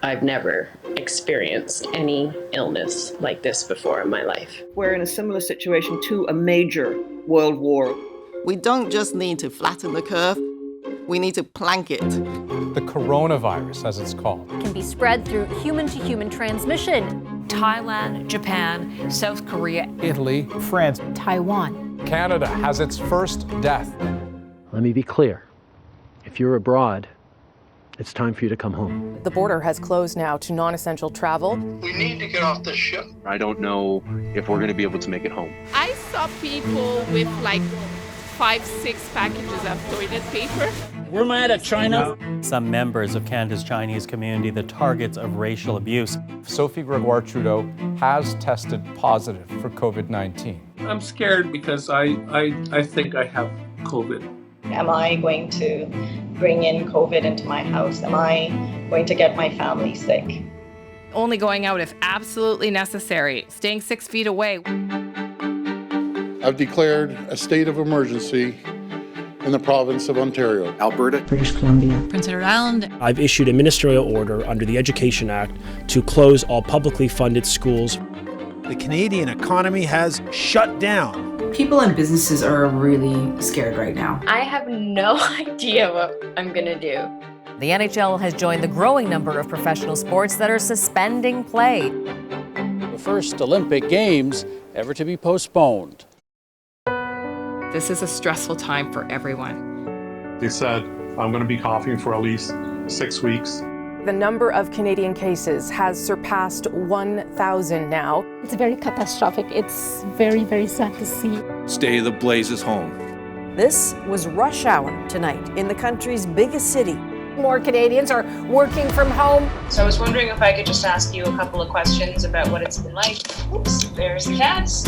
I've never experienced any illness like this before in my life. We're in a similar situation to a major world war. We don't just need to flatten the curve, we need to plank it. The coronavirus, as it's called, can be spread through human-to-human transmission. Thailand, Japan, South Korea, Italy, France, Taiwan. Canada has its first death. Let me be clear. If you're abroad, it's time for you to come home. The border has closed now to non-essential travel. We need to get off this ship. I don't know if we're going to be able to make it home. I saw people with like 5-6 packages of toilet paper. We're mad at China. Some members of Canada's Chinese community, the targets of racial abuse. Sophie Gregoire Trudeau has tested positive for COVID-19. I'm scared because I think I have COVID. Am I going to bring in COVID into my house? Am I going to get my family sick? Only going out if absolutely necessary. Staying 6 feet away. I've declared a state of emergency in the province of Ontario, Alberta, British Columbia, Prince Edward Island. I've issued a ministerial order under the Education Act to close all publicly funded schools. The Canadian economy has shut down. People and businesses are really scared right now. I have no idea what I'm gonna do. The NHL has joined the growing number of professional sports that are suspending play. The first Olympic Games ever to be postponed. This is a stressful time for everyone. They said, I'm going to be coughing for at least 6 weeks. The number of Canadian cases has surpassed 1,000 now. It's very catastrophic. It's very, very sad to see. Stay the blazes home. This was rush hour tonight in the country's biggest city. More Canadians are working from home. So I was wondering if I could just ask you a couple of questions about what it's been like. Oops, there's cats.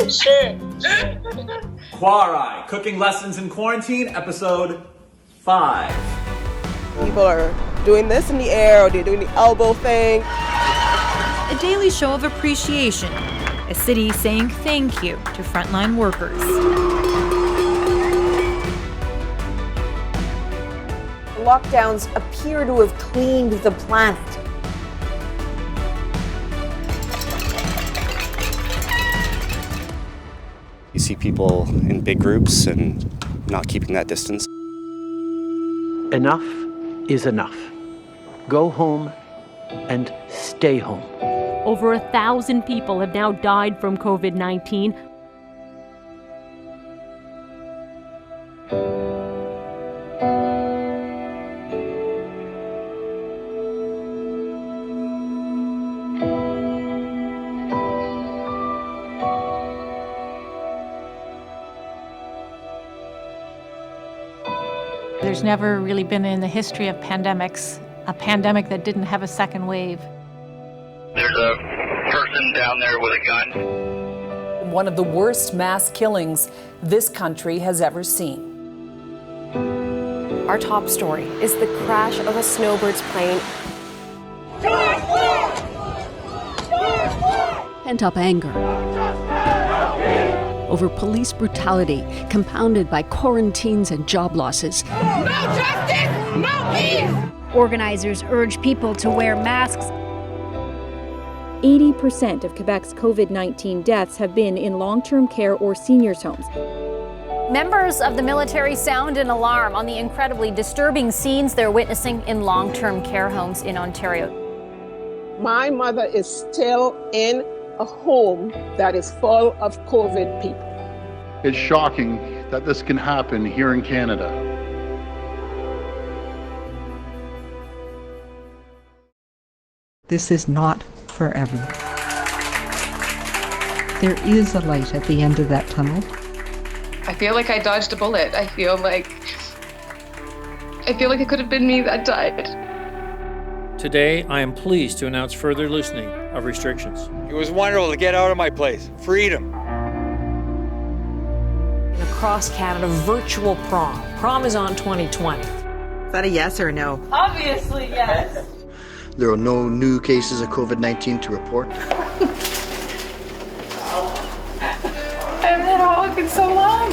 Sure. Quarai, Cooking Lessons in Quarantine, episode 5. People are doing this in the air, or they're doing the elbow thing. A daily show of appreciation. A city saying thank you to frontline workers. Lockdowns appear to have cleaned the planet. You see people in big groups and not keeping that distance. Enough is enough. Go home and stay home. Over 1,000 people have now died from COVID-19. There's never really been in the history of pandemics a pandemic that didn't have a second wave. There's a person down there with a gun. One of the worst mass killings this country has ever seen. Our top story is the crash of a snowbird's plane. Pent-up anger over police brutality, compounded by quarantines and job losses. No justice, no peace! Organizers urge people to wear masks. 80% of Quebec's COVID-19 deaths have been in long-term care or seniors' homes. Members of the military sound an alarm on the incredibly disturbing scenes they're witnessing in long-term care homes in Ontario. My mother is still in a home that is full of COVID people. It's shocking that this can happen here in Canada. This is not forever. There is a light at the end of that tunnel. I feel like I dodged a bullet. I feel like it could have been me that died. Today, I am pleased to announce further loosening of restrictions. It was wonderful to get out of my place. Freedom. Across Canada, virtual prom. Prom is on 2020. Is that a yes or a no? Obviously, yes. There are no new cases of COVID-19 to report. I haven't had a hug in so long.